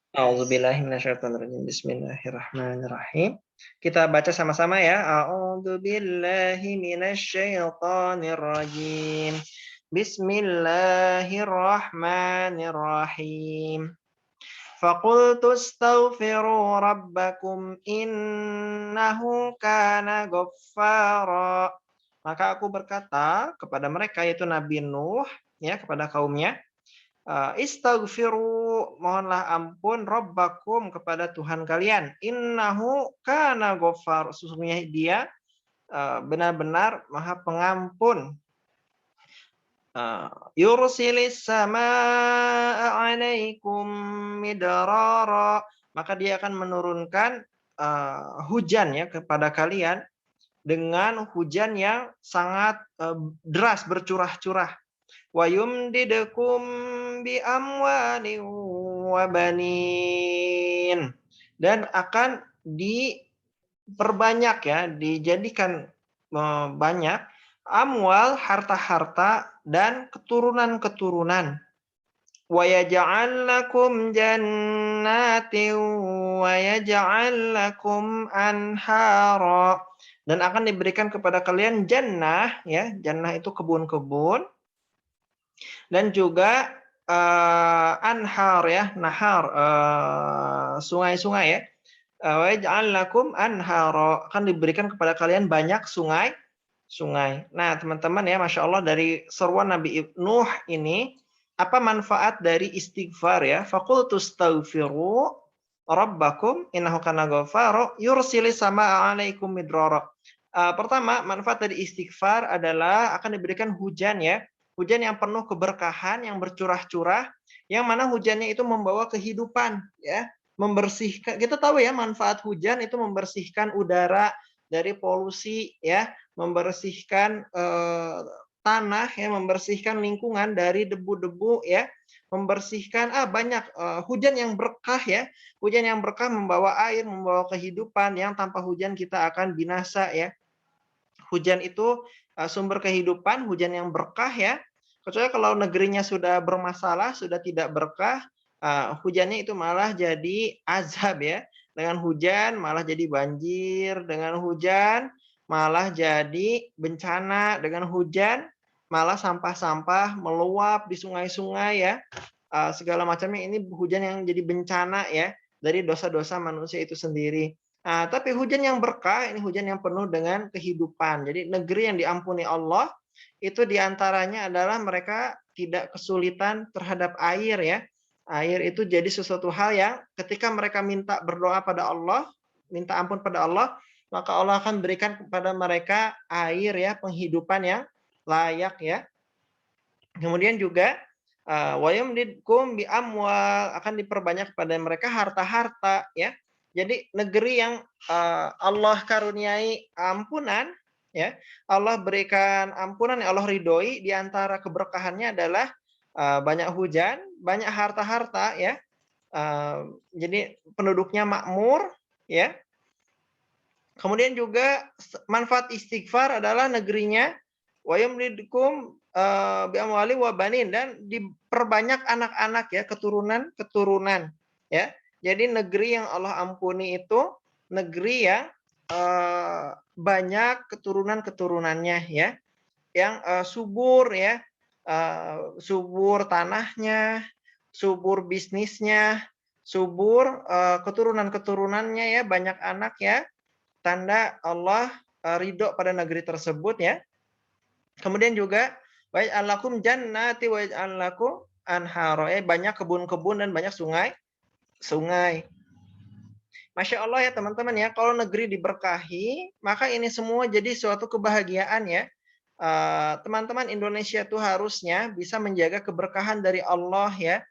A'udzubillahi minasyaitonirrajim. Bismillahirrahmanirrahim. Kita baca sama-sama ya. A'udzubillahi minasyaitonirrajim. Bismillahirrahmanirrahim. Faqultu astaghfiru rabbakum innahu kana ghaffara. Maka aku berkata kepada mereka, yaitu Nabi Nuh, ya, kepada kaumnya, istaghfiru, mohonlah ampun, rabbakum, kepada Tuhan kalian. Innahu kana ghaffar, sesungguhnya dia benar-benar Maha Pengampun. Yursilis samaa 'alaikum midrara, maka dia akan menurunkan hujan ya kepada kalian dengan hujan yang sangat deras, bercurah-curah. Wa yumdidukum bi amwalin wa banin, dan akan diperbanyak ya, dijadikan banyak amwal, harta-harta, dan keturunan-keturunan. Wa yaj'al lakum jannatin wa yaj'al lakum anhara, dan akan diberikan kepada kalian jannah ya, jannah itu kebun-kebun, dan juga anhar ya, nahar, sungai-sungai ya. Wa yaj'al lakum anhara, akan diberikan kepada kalian banyak sungai. Nah, teman-teman ya, Masya Allah, dari seruan Nabi Nuh ini, apa manfaat dari istighfar ya? Faqultu astaghfiru rabbakum innahu kana ghaffara yursilis samaa 'alaikum midrara. Pertama, manfaat dari istighfar adalah akan diberikan hujan ya. Hujan yang penuh keberkahan, yang bercurah-curah, yang mana hujannya itu membawa kehidupan ya, membersihkan. Kita tahu ya, manfaat hujan itu membersihkan udara dari polusi ya, membersihkan tanah ya, membersihkan lingkungan dari debu-debu ya, membersihkan banyak hujan yang berkah ya. Hujan yang berkah membawa air, membawa kehidupan, yang tanpa hujan kita akan binasa ya. Hujan itu sumber kehidupan, hujan yang berkah ya. Kecuali kalau negerinya sudah bermasalah, sudah tidak berkah, hujannya itu malah jadi azab ya. Dengan hujan malah jadi banjir, dengan hujan malah jadi bencana, dengan hujan malah sampah-sampah meluap di sungai-sungai ya. Segala macamnya, ini hujan yang jadi bencana ya, dari dosa-dosa manusia itu sendiri. Tapi hujan yang berkah, ini hujan yang penuh dengan kehidupan. Jadi negeri yang diampuni Allah, itu diantaranya adalah mereka tidak kesulitan terhadap air ya. Air itu jadi sesuatu hal yang ketika mereka minta berdoa pada Allah, minta ampun pada Allah, maka Allah akan berikan kepada mereka air ya, penghidupan yang layak ya. Kemudian juga wa yumdidkum bi amwal, akan diperbanyak kepada mereka harta-harta ya. Jadi negeri yang Allah karuniai ampunan ya, Allah berikan ampunan yang Allah ridhoi, di antara keberkahannya adalah banyak hujan, banyak harta-harta ya. Jadi penduduknya makmur ya. Kemudian juga manfaat istighfar adalah negerinya wa yumdidkum bi amwali wa banin, dan diperbanyak anak-anak ya, keturunan-keturunan ya. Jadi negeri yang Allah ampuni itu negeri yang banyak keturunan-keturunannya ya, yang subur ya, subur tanahnya, subur bisnisnya, subur keturunan-keturunannya ya, banyak anak ya. Tanda Allah ridho pada negeri tersebut ya. Kemudian juga wa yaj'al lakum jannati wa yaj'al lakum anhara, banyak kebun-kebun dan banyak sungai. Masya Allah ya teman-teman ya, kalau negeri diberkahi, maka ini semua jadi suatu kebahagiaan ya. Teman-teman, Indonesia tuh harusnya bisa menjaga keberkahan dari Allah ya.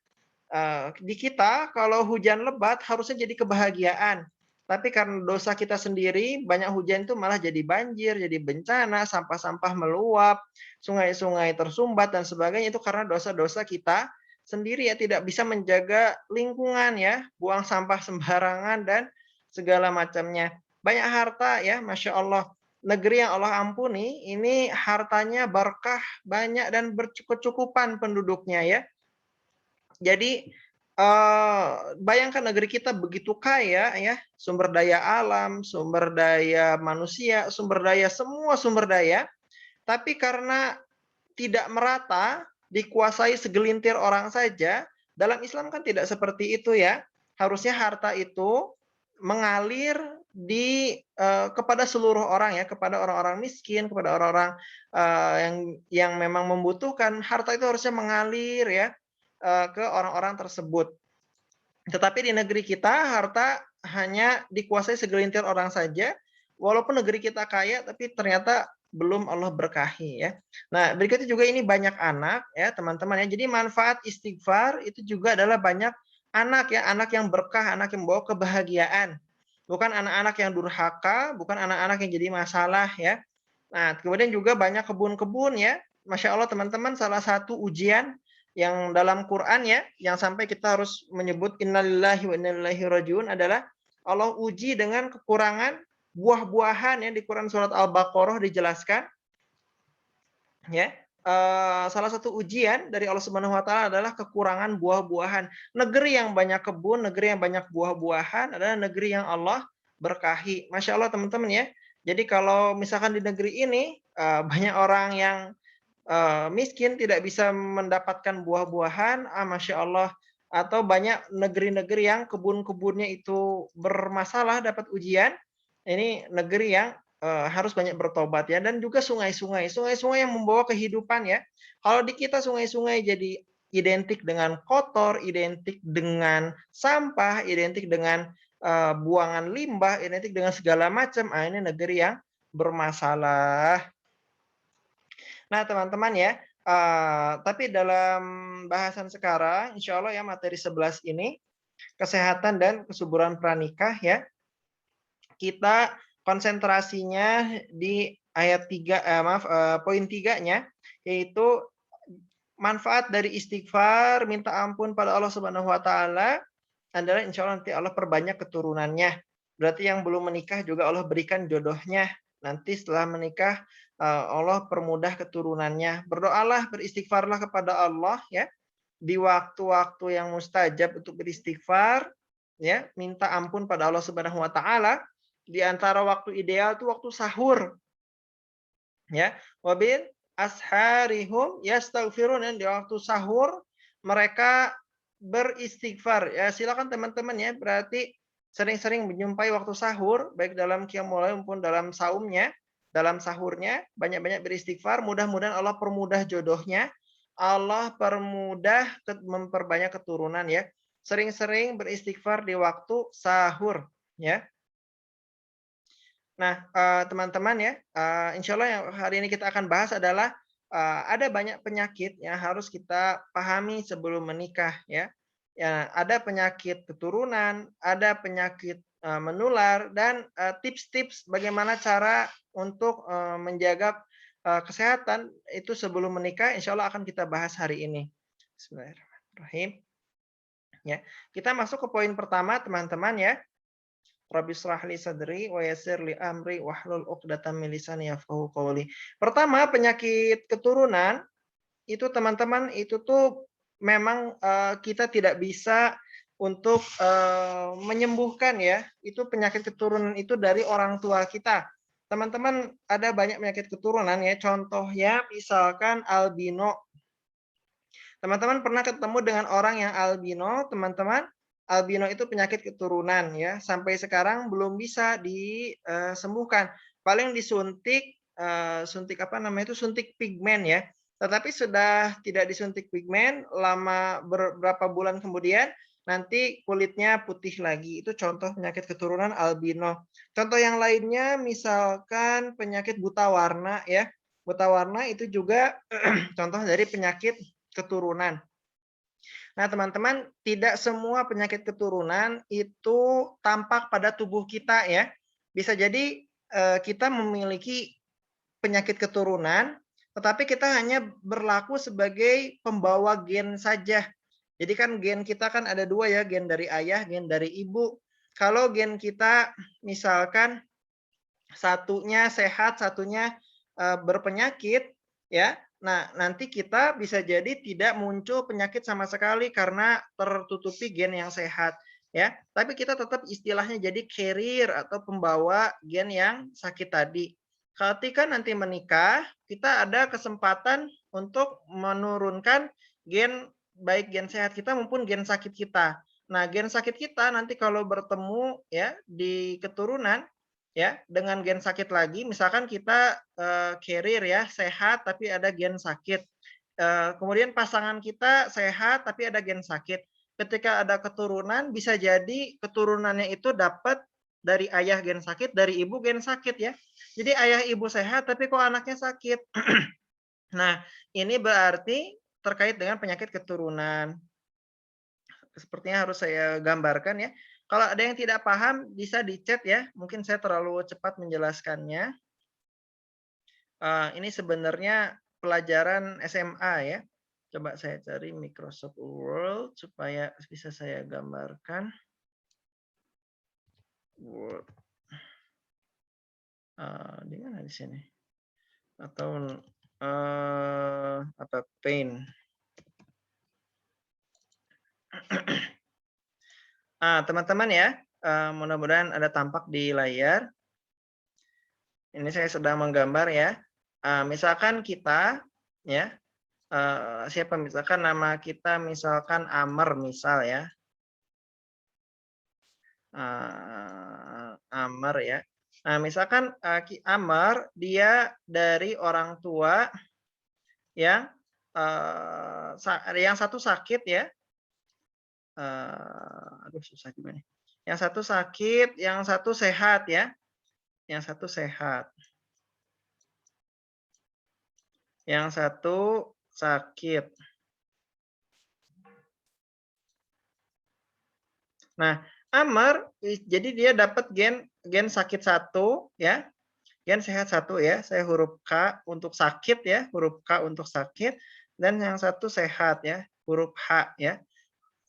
Di kita kalau hujan lebat harusnya jadi kebahagiaan. Tapi karena dosa kita sendiri, banyak hujan itu malah jadi banjir, jadi bencana, sampah-sampah meluap, sungai-sungai tersumbat dan sebagainya, itu karena dosa-dosa kita sendiri ya, tidak bisa menjaga lingkungan ya, buang sampah sembarangan dan segala macamnya. Banyak harta ya, Masya Allah. Negeri yang Allah ampuni, ini hartanya berkah, banyak dan berkecukupan penduduknya ya. Jadi bayangkan negeri kita begitu kaya ya, sumber daya alam, sumber daya manusia, sumber daya semua sumber daya, tapi karena tidak merata, dikuasai segelintir orang saja, dalam Islam kan tidak seperti itu ya. Harusnya harta itu mengalir kepada seluruh orang ya, kepada orang-orang miskin, kepada orang-orang, yang memang membutuhkan, harta itu harusnya mengalir ya, ke orang-orang tersebut. Tetapi di negeri kita harta hanya dikuasai segelintir orang saja, walaupun negeri kita kaya tapi ternyata belum Allah berkahi ya. Nah, berikutnya juga ini banyak anak ya teman-teman ya. Jadi manfaat istighfar itu juga adalah banyak anak ya, anak yang berkah, anak yang membawa kebahagiaan. Bukan anak-anak yang durhaka, bukan anak-anak yang jadi masalah ya. Nah, kemudian juga banyak kebun-kebun ya. Masya Allah teman-teman, salah satu ujian yang dalam Quran ya, yang sampai kita harus menyebut innalillahi wa inna ilaihi rajiun adalah Allah uji dengan kekurangan buah-buahan ya, di Quran surat Al-Baqarah dijelaskan ya. Salah satu ujian dari Allah Subhanahu wa taala adalah kekurangan buah-buahan. Negeri yang banyak kebun, negeri yang banyak buah-buahan adalah negeri yang Allah berkahi. Masya Allah teman-teman ya. Jadi kalau misalkan di negeri ini banyak orang yang miskin tidak bisa mendapatkan buah-buahan, masya Allah. Atau banyak negeri-negeri yang kebun-kebunnya itu bermasalah dapat ujian, ini negeri yang harus banyak bertobat ya. Dan juga sungai-sungai, sungai-sungai yang membawa kehidupan ya. Kalau di kita sungai-sungai jadi identik dengan kotor, identik dengan sampah, identik dengan buangan limbah, identik dengan segala macam, ini negeri yang bermasalah. Nah, teman-teman ya, tapi dalam bahasan sekarang, insya Allah ya materi 11 ini, kesehatan dan kesuburan pranikah ya, kita konsentrasinya di ayat 3, poin 3-nya, yaitu manfaat dari istighfar, minta ampun pada Allah Subhanahu wa taala adalah insya Allah nanti Allah perbanyak keturunannya. Berarti yang belum menikah juga Allah berikan jodohnya. Nanti setelah menikah Allah permudah keturunannya. Berdoalah, beristighfarlah kepada Allah ya di waktu-waktu yang mustajab untuk beristighfar ya, minta ampun pada Allah Subhanahu wa taala. Di antara waktu ideal itu waktu sahur ya. Wabil asharihum yastaghfirun, di waktu sahur mereka beristighfar. Ya, silakan teman-teman ya, berarti sering-sering menjumpai waktu sahur baik dalam qiyamul lail maupun dalam saumnya, dalam sahurnya banyak-banyak beristighfar, mudah-mudahan Allah permudah jodohnya, Allah permudah memperbanyak keturunan ya. Sering-sering beristighfar di waktu sahur ya. Nah, teman-teman ya, insya Allah yang hari ini kita akan bahas adalah, ada banyak penyakit yang harus kita pahami sebelum menikah ya. Ya, ada penyakit keturunan, ada penyakit, menular dan, tips-tips bagaimana cara untuk, menjaga, kesehatan itu sebelum menikah, insya Allah akan kita bahas hari ini. Bismillahirrahmanirrahim. Ya, kita masuk ke poin pertama teman-teman ya. Rabbi shrah li sadri wa yassir li amri wahlul 'uqdatam min lisani yafqahu qawli. Pertama, penyakit keturunan itu teman-teman itu tuh memang kita tidak bisa untuk menyembuhkan ya. Itu penyakit keturunan itu dari orang tua kita. Teman-teman ada banyak penyakit keturunan ya. Contohnya misalkan albino. Teman-teman pernah ketemu dengan orang yang albino, teman-teman? Albino itu penyakit keturunan ya, sampai sekarang belum bisa disembuhkan. Paling disuntik, suntik apa namanya itu, suntik pigmen ya. Tetapi sudah tidak disuntik pigmen, lama beberapa bulan kemudian, nanti kulitnya putih lagi. Itu contoh penyakit keturunan albino. Contoh yang lainnya misalkan penyakit buta warna ya. Buta warna itu juga contoh dari penyakit keturunan. Nah, teman-teman, tidak semua penyakit keturunan itu tampak pada tubuh kita ya. Bisa jadi kita memiliki penyakit keturunan, tetapi kita hanya berlaku sebagai pembawa gen saja. Jadi kan gen kita kan ada dua ya, gen dari ayah, gen dari ibu. Kalau gen kita misalkan satunya sehat, satunya berpenyakit, ya Nah, nanti kita bisa jadi tidak muncul penyakit sama sekali karena tertutupi gen yang sehat, ya. Tapi kita tetap istilahnya jadi carrier atau pembawa gen yang sakit tadi. Ketika nanti menikah, kita ada kesempatan untuk menurunkan gen baik gen sehat kita maupun gen sakit kita. Nah, gen sakit kita nanti kalau bertemu ya di keturunan ya, dengan gen sakit lagi, misalkan kita, carrier ya, sehat tapi ada gen sakit. Kemudian pasangan kita sehat tapi ada gen sakit. Ketika ada keturunan, bisa jadi keturunannya itu dapat dari ayah gen sakit, dari ibu gen sakit ya. Jadi ayah ibu sehat tapi kok anaknya sakit. Nah, ini berarti terkait dengan penyakit keturunan. Sepertinya harus saya gambarkan ya. Kalau ada yang tidak paham bisa di-chat ya, mungkin saya terlalu cepat menjelaskannya. Ini sebenarnya pelajaran SMA ya. Coba saya cari Microsoft Word supaya bisa saya gambarkan. Word, di mana di sini? Atau, apa, Paint. Teman-teman ya, mudah-mudahan ada tampak di layar. Ini saya sedang menggambar ya. Misalkan kita ya, siapa misalkan nama kita misalkan Amr misal ya. Amr ya. Nah, misalkan, Amr dia dari orang tua yang, yang satu sakit ya, aduh susah juga nih. Yang satu sakit, yang satu sehat ya, yang satu sehat. Yang satu sakit. Nah, Amr jadi dia dapat gen sakit satu ya, gen sehat satu ya, saya huruf K untuk sakit ya, huruf K untuk sakit, dan yang satu sehat ya, huruf H ya.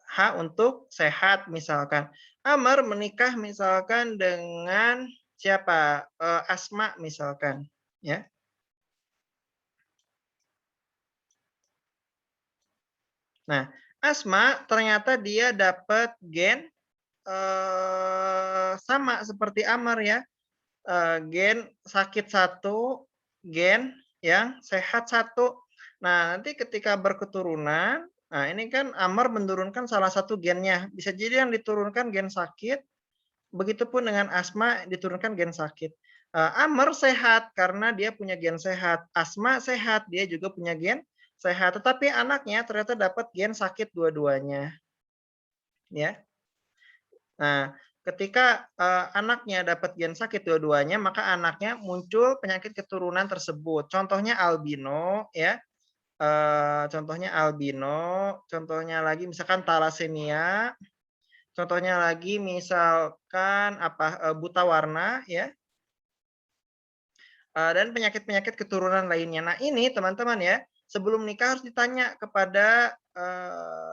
H untuk sehat misalkan. Amr menikah misalkan dengan siapa? Asma misalkan ya. Nah, Asma ternyata dia dapat gen sama seperti Amr ya. Gen sakit satu, gen yang sehat satu. Nah, nanti ketika berketurunan, nah ini kan Amr menurunkan salah satu gennya. Bisa jadi yang diturunkan gen sakit, begitupun dengan Asma diturunkan gen sakit. Amr sehat karena dia punya gen sehat. Asma sehat, dia juga punya gen sehat. Tetapi anaknya ternyata dapat gen sakit dua-duanya. Ya. Nah, ketika, anaknya dapat gen sakit dua-duanya, maka anaknya muncul penyakit keturunan tersebut. Contohnya albino ya, contohnya albino, contohnya lagi misalkan talasemia, contohnya lagi misalkan apa, buta warna ya, dan penyakit-penyakit keturunan lainnya. Nah ini teman-teman ya, sebelum nikah harus ditanya kepada,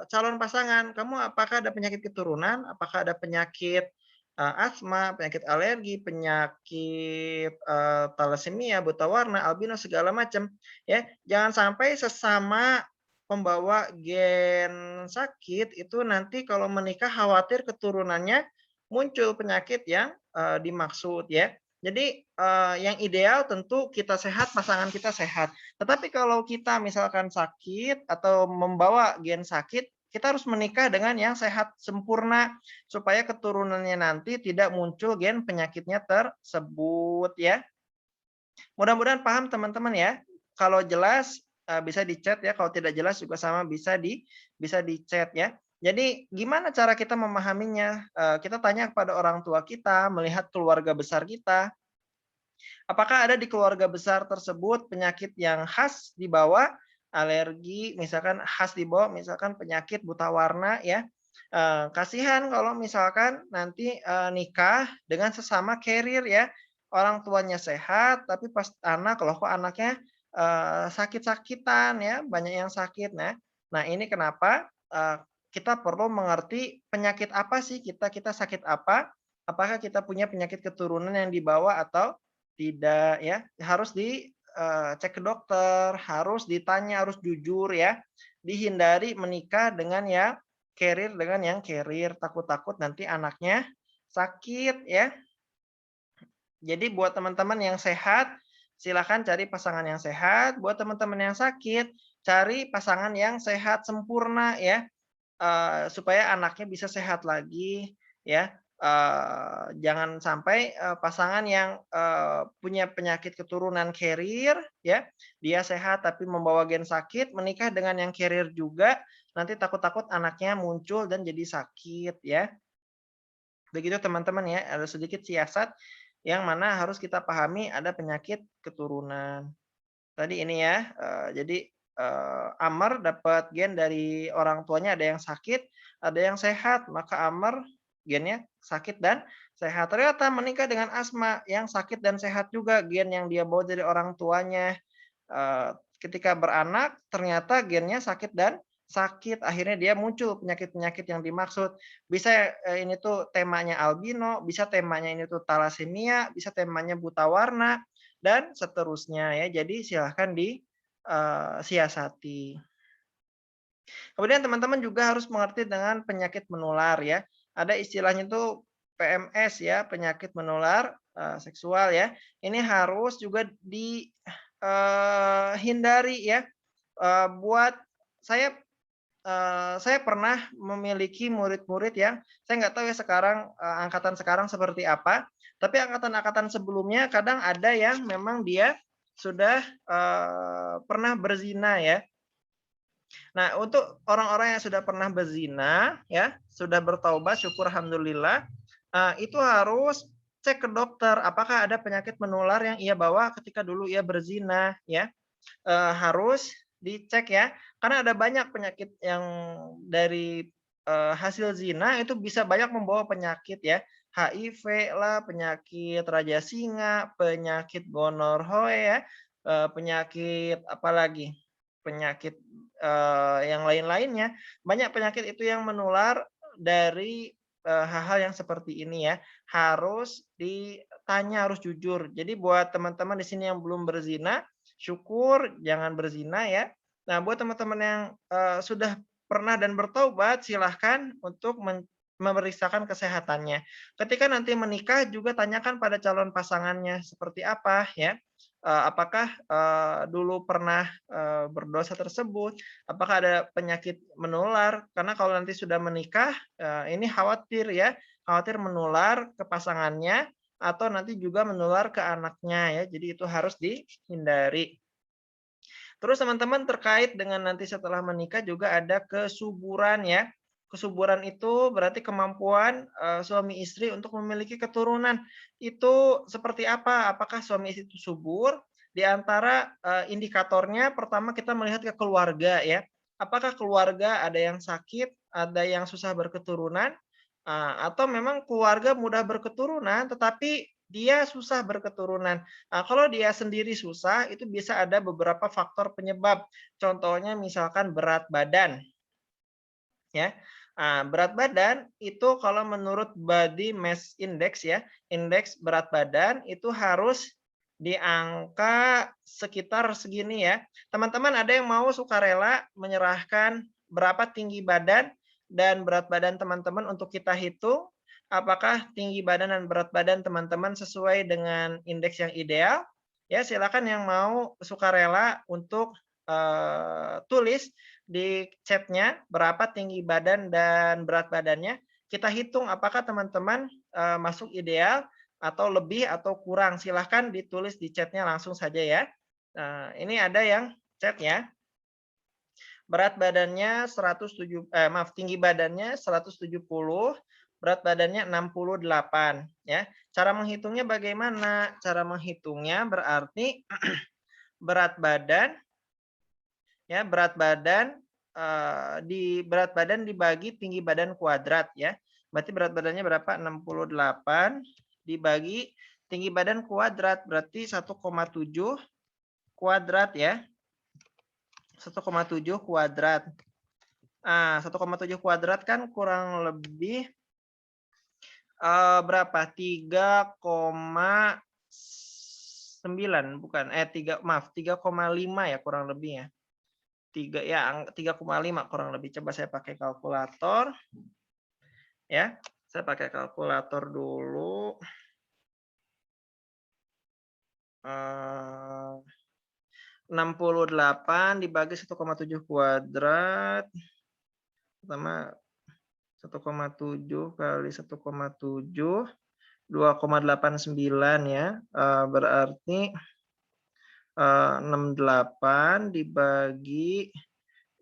calon pasangan, "Kamu apakah ada penyakit keturunan? Apakah ada penyakit, asma, penyakit alergi, penyakit, talasemia, buta warna, albino, segala macam?" Ya, jangan sampai sesama pembawa gen sakit itu nanti kalau menikah khawatir keturunannya muncul penyakit yang, dimaksud ya. Jadi, yang ideal tentu kita sehat, pasangan kita sehat. Tetapi kalau kita misalkan sakit atau membawa gen sakit, kita harus menikah dengan yang sehat sempurna supaya keturunannya nanti tidak muncul gen penyakitnya tersebut ya. Mudah-mudahan paham teman-teman ya. Kalau jelas, bisa di-chat ya, kalau tidak jelas juga sama bisa di-chat ya. Jadi gimana cara kita memahaminya? Kita tanya kepada orang tua kita, melihat keluarga besar kita, apakah ada di keluarga besar tersebut penyakit yang khas dibawa, alergi misalkan khas dibawa misalkan penyakit buta warna ya. Kasihan kalau misalkan nanti, nikah dengan sesama carrier ya, orang tuanya sehat tapi pas anak, loh kok anaknya, sakit-sakitan ya, banyak yang sakit. Nah ini kenapa, kita perlu mengerti penyakit apa sih kita sakit apa, apakah kita punya penyakit keturunan yang dibawa atau tidak ya, harus cek ke dokter, harus ditanya, harus jujur ya. Dihindari menikah dengan yang carrier, takut-takut nanti anaknya sakit ya. Jadi buat teman-teman yang sehat, silakan cari pasangan yang sehat. Buat teman-teman yang sakit, cari pasangan yang sehat sempurna ya. Supaya anaknya bisa sehat lagi ya, jangan sampai, pasangan yang, punya penyakit keturunan carrier ya, dia sehat tapi membawa gen sakit, menikah dengan yang carrier juga, nanti takut-takut anaknya muncul dan jadi sakit ya. Begitu teman-teman ya, ada sedikit siasat yang mana harus kita pahami ada penyakit keturunan. Tadi ini ya, jadi, Amr dapat gen dari orang tuanya ada yang sakit, ada yang sehat, maka Amr gennya sakit dan sehat. Ternyata menikah dengan Asma yang sakit dan sehat juga, gen yang dia bawa dari orang tuanya. Ketika beranak ternyata gennya sakit dan sakit, akhirnya dia muncul penyakit-penyakit yang dimaksud. Bisa, ini tuh temanya albino, bisa temanya ini tuh talasemia, bisa temanya buta warna, dan seterusnya ya. Jadi silahkan siasati. Kemudian teman-teman juga harus mengerti dengan penyakit menular ya. Ada istilahnya itu PMS ya, penyakit menular, seksual ya. Ini harus juga hindari ya, buat saya saya pernah memiliki murid-murid yang saya nggak tahu ya sekarang, angkatan sekarang seperti apa, tapi angkatan-angkatan sebelumnya kadang ada yang memang dia sudah, pernah berzina ya. Nah, untuk orang-orang yang sudah pernah berzina ya, sudah bertaubat syukur alhamdulillah, itu harus cek ke dokter apakah ada penyakit menular yang ia bawa ketika dulu ia berzina ya. Harus dicek ya, karena ada banyak penyakit yang dari, hasil zina itu bisa banyak membawa penyakit ya, HIV lah, penyakit raja singa, penyakit gonorrhea ya, penyakit apalagi, penyakit, yang lain-lainnya. Banyak penyakit itu yang menular dari, hal-hal yang seperti ini ya, harus ditanya, harus jujur. Jadi buat teman-teman di sini yang belum berzina, syukur, jangan berzina ya. Nah, buat teman-teman yang, sudah pernah dan bertaubat, silahkan untuk memeriksakan kesehatannya. Ketika nanti menikah juga tanyakan pada calon pasangannya seperti apa ya, apakah, dulu pernah, berdosa tersebut, apakah ada penyakit menular, karena kalau nanti sudah menikah, ini khawatir ya, khawatir menular ke pasangannya atau nanti juga menular ke anaknya ya, jadi itu harus dihindari. Terus teman-teman terkait dengan nanti setelah menikah juga ada kesuburan ya. Kesuburan itu berarti kemampuan, suami istri untuk memiliki keturunan. Itu seperti apa? Apakah suami istri itu subur? Di antara, indikatornya pertama kita melihat ke keluarga ya. Apakah keluarga ada yang sakit, ada yang susah berketurunan, atau memang keluarga mudah berketurunan tetapi dia susah berketurunan. Kalau dia sendiri susah, itu bisa ada beberapa faktor penyebab. Contohnya misalkan berat badan, ya. Berat badan itu kalau menurut Body Mass Index ya, indeks berat badan itu harus di angka sekitar segini ya. Teman-teman ada yang mau sukarela menyerahkan berapa tinggi badan dan berat badan teman-teman untuk kita hitung? Apakah tinggi badan dan berat badan teman-teman sesuai dengan indeks yang ideal? Ya, silakan yang mau sukarela untuk tulis di chat-nya berapa tinggi badan dan berat badannya. Kita hitung apakah teman-teman masuk ideal atau lebih atau kurang. Silahkan ditulis di chat-nya langsung saja ya. Nah, ini ada yang chat ya. Berat badannya 107 maaf, tinggi badannya 170, berat badannya 68 ya. Cara menghitungnya bagaimana? Cara menghitungnya berarti berat badan ya, berat badan dibagi tinggi badan kuadrat ya. Berarti berat badannya berapa? 68 dibagi tinggi badan kuadrat berarti 1,7 kuadrat ya. 1,7 kuadrat. 1,7 kuadrat kan kurang lebih berapa? 3,9 bukan, 3,5 ya kurang lebih ya. 3,5 kurang lebih. Coba saya pakai kalkulator ya. Saya pakai kalkulator dulu. 68 dibagi 1,7 kuadrat. Pertama 1,7 kali 1,7 2,89 ya. Berarti 68 dibagi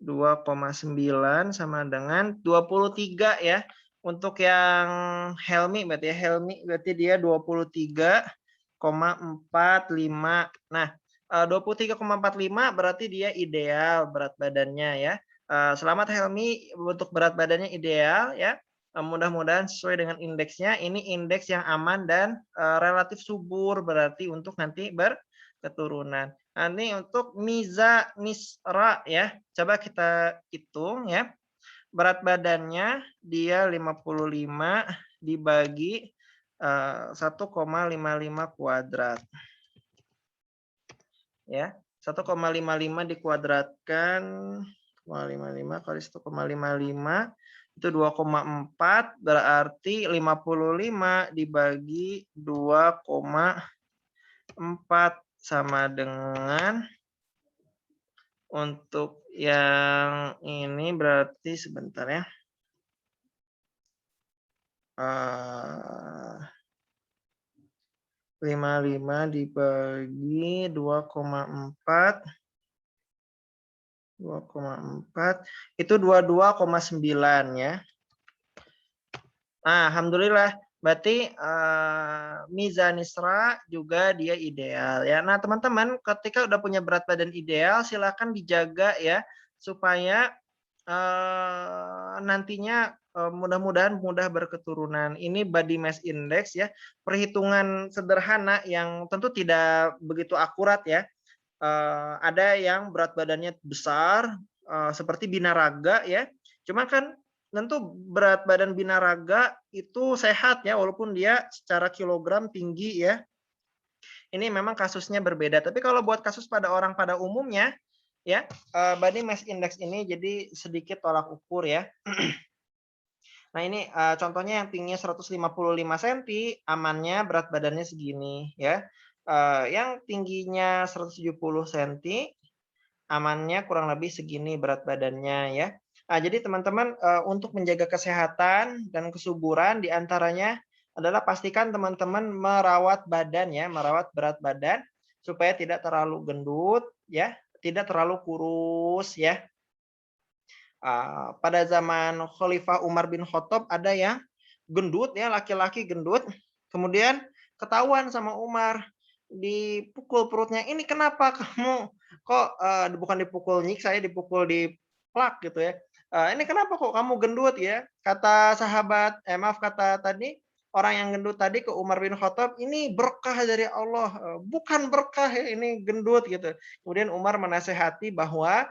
2,9 sama dengan 23 ya. Untuk yang Helmi berarti ya, Helmi berarti dia 23,45. Nah, 23,45 berarti dia ideal berat badannya ya. Selamat Helmi, untuk berat badannya ideal ya. Mudah-mudahan sesuai dengan indeksnya. Ini indeks yang aman dan relatif subur berarti untuk nanti berketurunan. Nah, ini untuk Miza Nisra ya. Coba kita hitung ya. Berat badannya dia 55 dibagi 1,55 kuadrat. Ya, 1,55 dikuadratkan 0,55 kali 1,55 itu 2,4 berarti 55 dibagi 2,4 sama dengan, untuk yang ini berarti sebentar ya. 55 dibagi 2,4 itu 22,9 ya. Nah, alhamdulillah berarti Mizan Isra juga dia ideal ya. Nah, teman-teman ketika udah punya berat badan ideal silakan dijaga ya supaya nantinya mudah-mudahan mudah berketurunan. Ini body mass index ya, perhitungan sederhana yang tentu tidak begitu akurat ya. Ada yang berat badannya besar seperti binaraga ya. Cuma kan tentu berat badan binaraga itu sehat ya walaupun dia secara kilogram tinggi ya. Ini memang kasusnya berbeda. Tapi kalau buat kasus pada orang pada umumnya ya, body mass index ini jadi sedikit tolak ukur ya. Nah ini contohnya yang tingginya 155 cm, amannya berat badannya segini ya. Yang tingginya 170 cm, amannya kurang lebih segini berat badannya ya. Nah, jadi teman-teman untuk menjaga kesehatan dan kesuburan diantaranya adalah pastikan teman-teman merawat badan ya, merawat berat badan supaya tidak terlalu gendut ya, tidak terlalu kurus ya. Pada zaman Khalifah Umar bin Khattab ada yang gendut ya, laki-laki gendut, kemudian ketahuan sama Umar, dipukul perutnya, "Ini kenapa kamu kok," bukan dipukul nyiksa ya, dipukul di plak gitu ya, "Ini kenapa kok kamu gendut ya?" Kata sahabat maaf kata tadi, orang yang gendut tadi ke Umar bin Khattab, "Ini berkah dari Allah, bukan berkah ya ini gendut," gitu. Kemudian Umar menasehati bahwa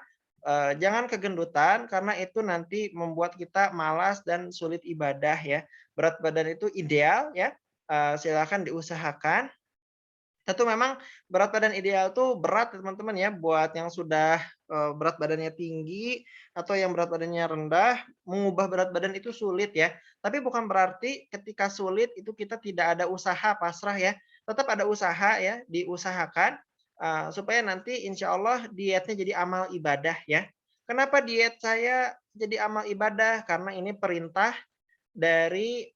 jangan kegendutan karena itu nanti membuat kita malas dan sulit ibadah ya. Berat badan itu ideal ya, silakan diusahakan. Tentu memang berat badan ideal tuh berat ya teman-teman ya, buat yang sudah, berat badannya tinggi atau yang berat badannya rendah, mengubah berat badan itu sulit ya. Tapi bukan berarti ketika sulit itu kita tidak ada usaha, pasrah ya. Tetap ada usaha ya, diusahakan, supaya nanti insya Allah dietnya jadi amal ibadah ya. Kenapa diet saya jadi amal ibadah? Karena ini perintah dari,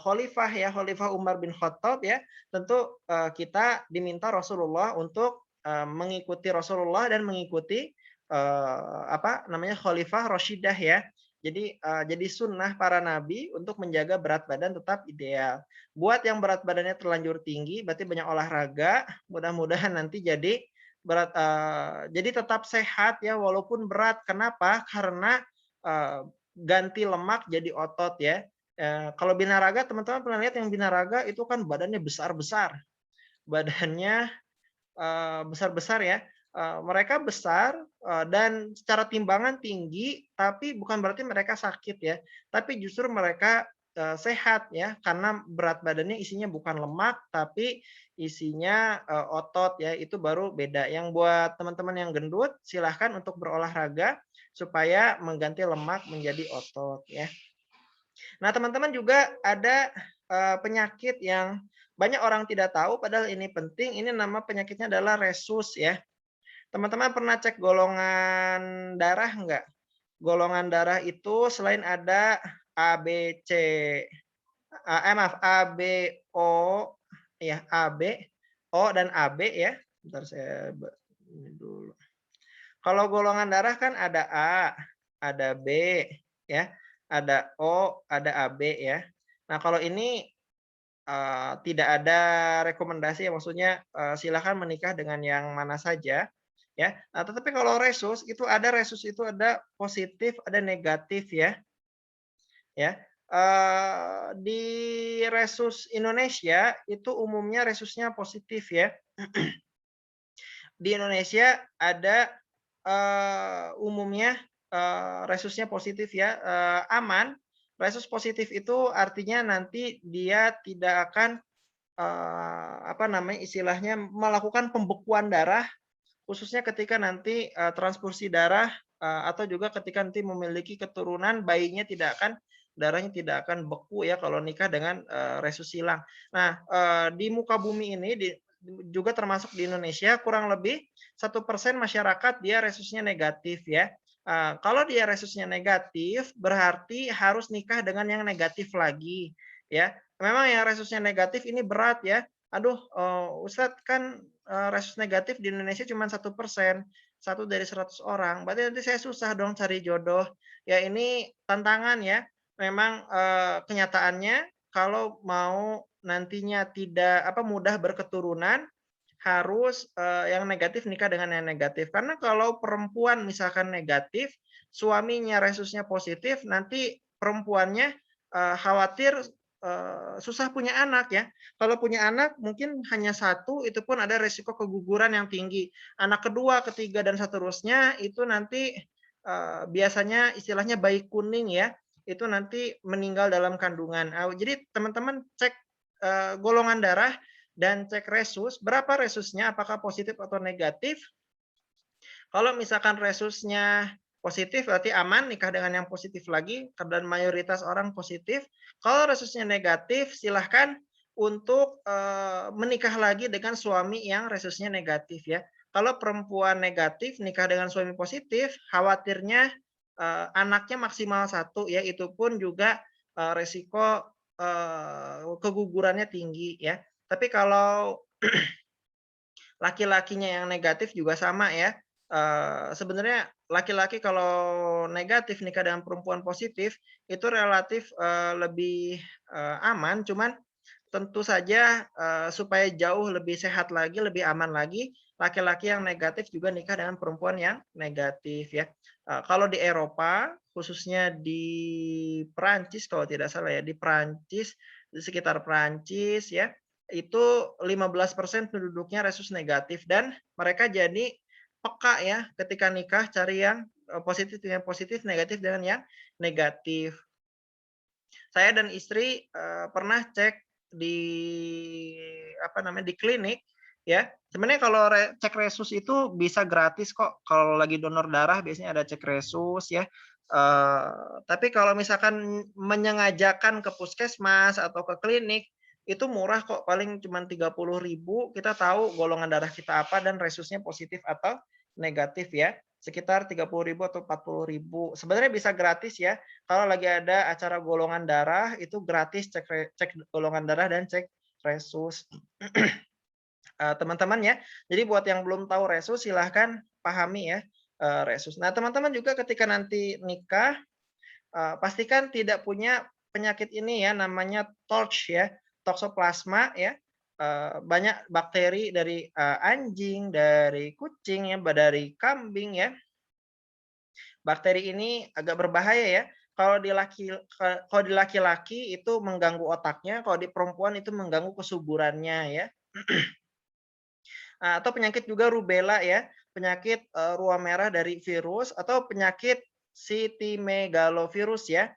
khalifah ya, Khalifah Umar bin Khattab ya, tentu, kita diminta Rasulullah untuk, mengikuti Rasulullah dan mengikuti, apa namanya, Khalifah Rashidah ya. Jadi sunnah para nabi untuk menjaga berat badan tetap ideal. Buat yang berat badannya terlanjur tinggi, berarti banyak olahraga, mudah-mudahan nanti jadi tetap sehat ya walaupun berat. Kenapa? Karena, ganti lemak jadi otot ya. Kalau binaraga teman-teman pernah lihat yang binaraga itu kan badannya besar-besar, badannya, besar-besar ya, mereka besar, dan secara timbangan tinggi, tapi bukan berarti mereka sakit ya, tapi justru mereka, sehat ya, karena berat badannya isinya bukan lemak tapi isinya, otot ya, itu baru beda. Yang buat teman-teman yang gendut, silahkan untuk berolahraga supaya mengganti lemak menjadi otot ya. Nah, teman-teman juga ada, penyakit yang banyak orang tidak tahu padahal ini penting, ini nama penyakitnya adalah resus ya. Teman-teman pernah cek golongan darah nggak? Golongan darah itu selain ada A, B, C, maaf, A, B, O, ya A, B, O, dan AB ya. Bentar saya ini dulu. Kalau golongan darah kan ada A, ada B, ya, ada O, ada AB ya. Nah kalau ini tidak ada rekomendasi ya, maksudnya silakan menikah dengan yang mana saja ya. Nah, tetapi kalau resus itu ada positif, ada negatif ya. Ya. Di resus Indonesia itu umumnya resusnya positif ya. Di Indonesia ada, umumnya, resusnya positif ya, aman. Resus positif itu artinya nanti dia tidak akan, apa namanya, istilahnya melakukan pembekuan darah, khususnya ketika nanti, transfusi darah, atau juga ketika nanti memiliki keturunan, darahnya tidak akan beku ya kalau nikah dengan, resus silang. Nah, di muka bumi ini juga termasuk di Indonesia kurang lebih 1% masyarakat dia resusnya negatif ya. Kalau dia resusnya negatif berarti harus nikah dengan yang negatif lagi ya. Memang yang resusnya negatif ini berat ya. Aduh, Ustadz kan, resus negatif di Indonesia cuma 1%, 1 dari 100 orang, berarti nanti saya susah dong cari jodoh. Ya ini tantangan ya, memang, kenyataannya kalau mau nantinya tidak mudah berketurunan, harus, yang negatif nikah dengan yang negatif. Karena kalau perempuan misalkan negatif, suaminya resusnya positif, nanti perempuannya, khawatir, susah punya anak ya. Kalau punya anak mungkin hanya satu, itu pun ada resiko keguguran yang tinggi. Anak kedua, ketiga, dan seterusnya itu nanti, biasanya istilahnya bayi kuning ya, itu nanti meninggal dalam kandungan. Jadi teman-teman cek, golongan darah dan cek resus, berapa resusnya, apakah positif atau negatif. Kalau misalkan resusnya positif berarti aman, nikah dengan yang positif lagi, dan mayoritas orang positif. Kalau resusnya negatif, silahkan untuk menikah lagi dengan suami yang resusnya negatif ya. Kalau perempuan negatif nikah dengan suami positif, khawatirnya anaknya maksimal satu ya, itu pun juga resiko kegugurannya tinggi ya. Tapi kalau laki-lakinya yang negatif juga sama ya. Sebenarnya laki-laki kalau negatif nikah dengan perempuan positif itu relatif, lebih, aman, cuman tentu saja, supaya jauh lebih sehat lagi, lebih aman lagi, laki-laki yang negatif juga nikah dengan perempuan yang negatif ya. Kalau di Eropa, khususnya di Perancis kalau tidak salah ya, di Perancis, di sekitar Perancis ya, itu 15% penduduknya resus negatif dan mereka jadi peka ya ketika nikah cari yang, positif dengan positif, negatif dengan yang negatif. Saya dan istri, pernah cek di di klinik ya. Sebenarnya kalau cek resus itu bisa gratis kok, kalau lagi donor darah biasanya ada cek resus ya. Tapi kalau misalkan menyengajakan ke puskesmas atau ke klinik, itu murah kok, paling cuma 30.000, kita tahu golongan darah kita apa dan resusnya positif atau negatif ya, sekitar 30.000 atau 40.000. Sebenarnya bisa gratis ya, kalau lagi ada acara golongan darah itu gratis cek golongan darah dan cek resus. Teman-teman ya. Jadi buat yang belum tahu resus silahkan pahami ya, resus. Nah, teman-teman juga ketika nanti nikah, pastikan tidak punya penyakit ini ya, namanya TORCH ya, toxoplasma ya. Banyak bakteri dari, anjing, dari kucing ya, dari kambing ya. Bakteri ini agak berbahaya ya. Kalau di laki-laki itu mengganggu otaknya, kalau di perempuan itu mengganggu kesuburannya ya. Atau penyakit juga rubella ya, penyakit, ruam merah dari virus atau penyakit cytomegalovirus ya.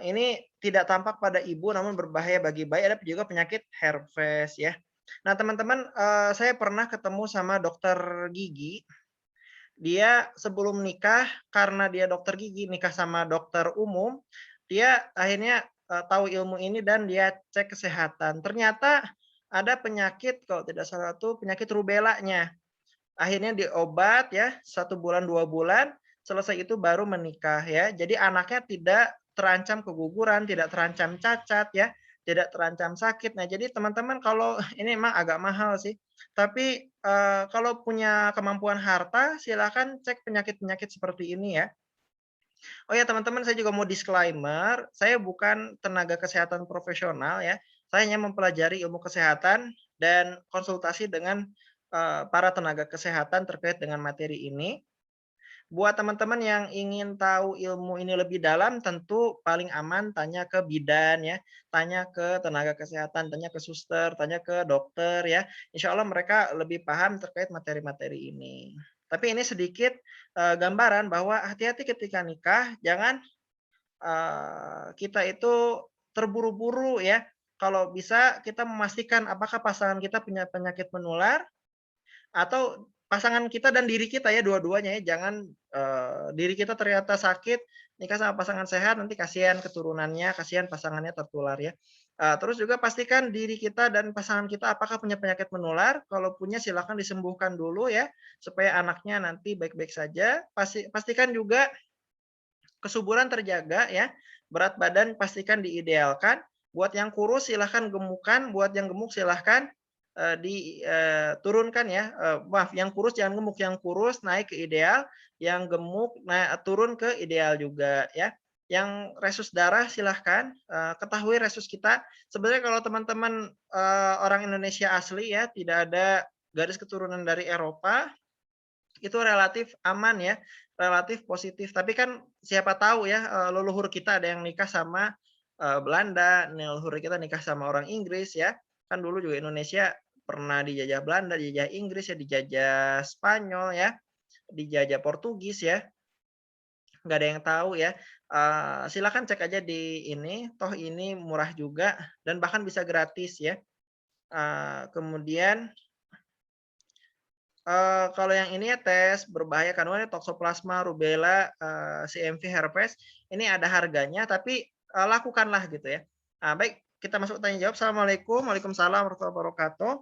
Ini tidak tampak pada ibu namun berbahaya bagi bayi, ada juga penyakit herpes ya. Nah teman-teman, saya pernah ketemu sama dokter gigi. Dia sebelum nikah, karena dia dokter gigi, nikah sama dokter umum, dia akhirnya, tahu ilmu ini dan dia cek kesehatan. Ternyata ada penyakit kalau tidak salah tuh penyakit rubelanya. Akhirnya diobat ya, 1 bulan, 2 bulan, selesai itu baru menikah ya. Jadi anaknya tidak terancam keguguran, tidak terancam cacat ya, tidak terancam sakit. Nah, jadi teman-teman kalau ini memang agak mahal sih, tapi, kalau punya kemampuan harta, silakan cek penyakit-penyakit seperti ini ya. Oh ya teman-teman, saya juga mau disclaimer, saya bukan tenaga kesehatan profesional ya, saya hanya mempelajari ilmu kesehatan dan konsultasi dengan, para tenaga kesehatan terkait dengan materi ini. Buat teman-teman yang ingin tahu ilmu ini lebih dalam, tentu paling aman tanya ke bidan ya, tanya ke tenaga kesehatan, tanya ke suster, tanya ke dokter ya. Insya Allah mereka lebih paham terkait materi-materi ini. Tapi ini sedikit, gambaran bahwa hati-hati ketika nikah, jangan, kita itu terburu-buru ya. Kalau bisa kita memastikan apakah pasangan kita punya penyakit menular atau pasangan kita dan diri kita ya, dua-duanya ya, jangan, diri kita ternyata sakit, nikah sama pasangan sehat, nanti kasihan keturunannya, kasihan pasangannya tertular ya. Terus juga pastikan diri kita dan pasangan kita apakah punya penyakit menular, kalau punya silakan disembuhkan dulu ya, supaya anaknya nanti baik-baik saja. Pastikan juga kesuburan terjaga ya, berat badan pastikan diidealkan, buat yang kurus silahkan gemukan, buat yang gemuk silahkan, turunkan ya, maaf yang kurus jangan gemuk, yang kurus naik ke ideal, yang gemuk turun ke ideal juga ya. Yang resus darah silahkan, ketahui resus kita sebenarnya kalau teman-teman, orang Indonesia asli ya, tidak ada garis keturunan dari Eropa, itu relatif aman ya, relatif positif. Tapi kan siapa tahu ya, leluhur kita ada yang nikah sama, Belanda, leluhur kita nikah sama orang Inggris ya. Kan dulu juga Indonesia pernah dijajah Belanda, dijajah Inggris ya, dijajah Spanyol ya, dijajah Portugis ya, nggak ada yang tahu ya. Silakan cek aja di ini, toh ini murah juga dan bahkan bisa gratis ya. Kemudian kalau yang ini ya tes berbahaya kandungannya toksoplasma, rubella, CMV, herpes, ini ada harganya tapi, lakukanlah gitu ya. Baik kita masuk tanya jawab. Assalamualaikum. Waalaikumsalam warahmatullahi wabarakatuh.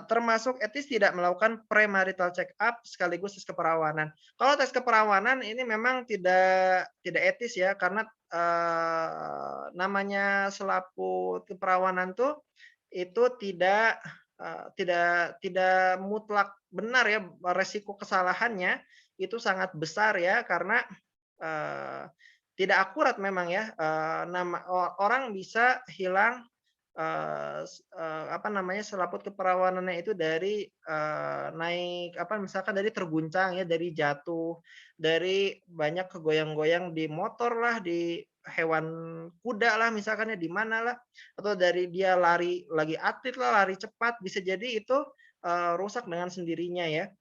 Termasuk etis tidak melakukan premarital check up sekaligus tes keperawanan? Kalau tes keperawanan ini memang tidak etis ya karena, namanya selaput keperawanan tuh itu tidak mutlak benar ya, resiko kesalahannya itu sangat besar ya karena, eee, tidak akurat memang ya, orang bisa hilang, apa namanya, selaput keperawanannya itu dari, naik apa, misalkan dari terguncang ya, dari jatuh, dari banyak kegoyang-goyang di motor lah, di hewan kuda lah misalkan ya, di mana lah, atau dari dia lari lagi atlet lah, lari cepat, bisa jadi itu, rusak dengan sendirinya ya.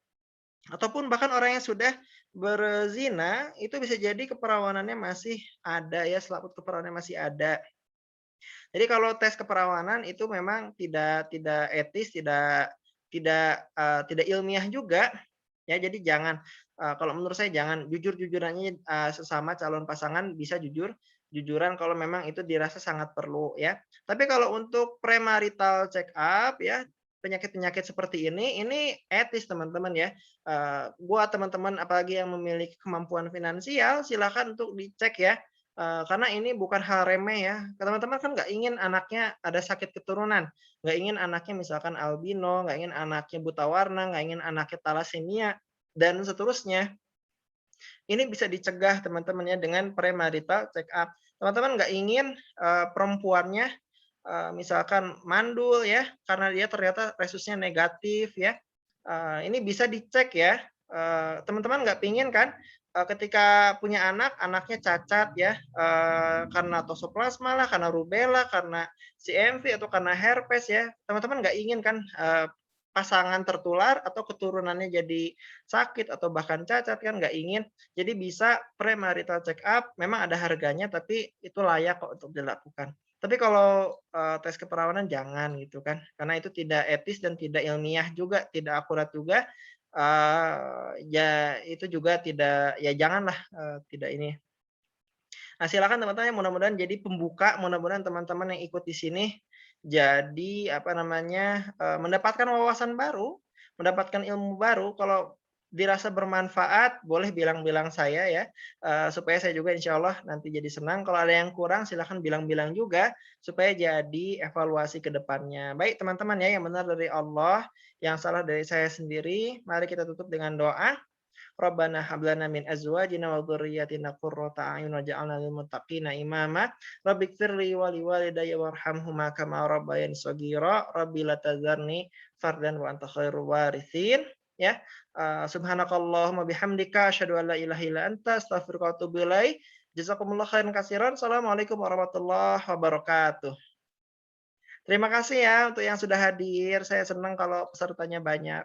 Ataupun bahkan orang yang sudah berzina, itu bisa jadi keperawanannya masih ada ya, selaput keperawanannya masih ada. Jadi kalau tes keperawanan itu memang tidak etis, tidak ilmiah juga, ya. Jadi jangan, kalau menurut saya jangan jujur-jujurannya, sesama calon pasangan bisa jujuran kalau memang itu dirasa sangat perlu, ya. Tapi kalau untuk premarital check up ya, penyakit-penyakit seperti ini etis teman-teman ya. Buat teman-teman apalagi yang memiliki kemampuan finansial, silakan untuk dicek ya. Karena ini bukan hal remeh ya. Teman-teman kan nggak ingin anaknya ada sakit keturunan, nggak ingin anaknya misalkan albino, nggak ingin anaknya buta warna, nggak ingin anaknya thalassemia, dan seterusnya. Ini bisa dicegah teman-teman ya dengan premarital check up. Teman-teman nggak ingin, perempuannya, misalkan mandul ya, karena dia ternyata resusnya negatif ya, ini bisa dicek ya, teman-teman nggak pingin kan, ketika punya anak, anaknya cacat ya, karena toksoplasma lah, karena rubella, karena CMV, atau karena herpes ya, teman-teman nggak ingin kan, pasangan tertular atau keturunannya jadi sakit atau bahkan cacat kan nggak ingin. Jadi bisa premarital check up, memang ada harganya tapi itu layak kok untuk dilakukan. Tapi kalau, tes keperawanan jangan gitu kan, karena itu tidak etis dan tidak ilmiah juga, tidak akurat juga, ya itu juga tidak ya janganlah, tidak ini. Nah, silakan teman-teman, mudah-mudahan jadi pembuka, mudah-mudahan teman-teman yang ikut di sini jadi, apa namanya, mendapatkan wawasan baru, mendapatkan ilmu baru. Kalau dirasa bermanfaat, boleh bilang-bilang saya ya, supaya saya juga insya Allah nanti jadi senang. Kalau ada yang kurang silahkan bilang-bilang juga, supaya jadi evaluasi ke depannya. Baik teman-teman ya, yang benar dari Allah, yang salah dari saya sendiri. Mari kita tutup dengan doa. Rabbana hab lana min azwajina wa dzurriyyatina qurrata a'yun waj'alna lil muttaqina imama. Rabbighfirli wa liwalidayya warhamhuma kama rabbayani shaghira. Rabbi la tadharni fardan wa anta khairul warithin. Ya, subhanakallahumma bihamdika asyhadu an la ilaha illa anta astaghfiruka wa atubu ilaik. Jazakumullah khairan katsiran. Assalamualaikum warahmatullahi wabarakatuh. Terima kasih ya untuk yang sudah hadir. Saya senang kalau pesertanya banyak.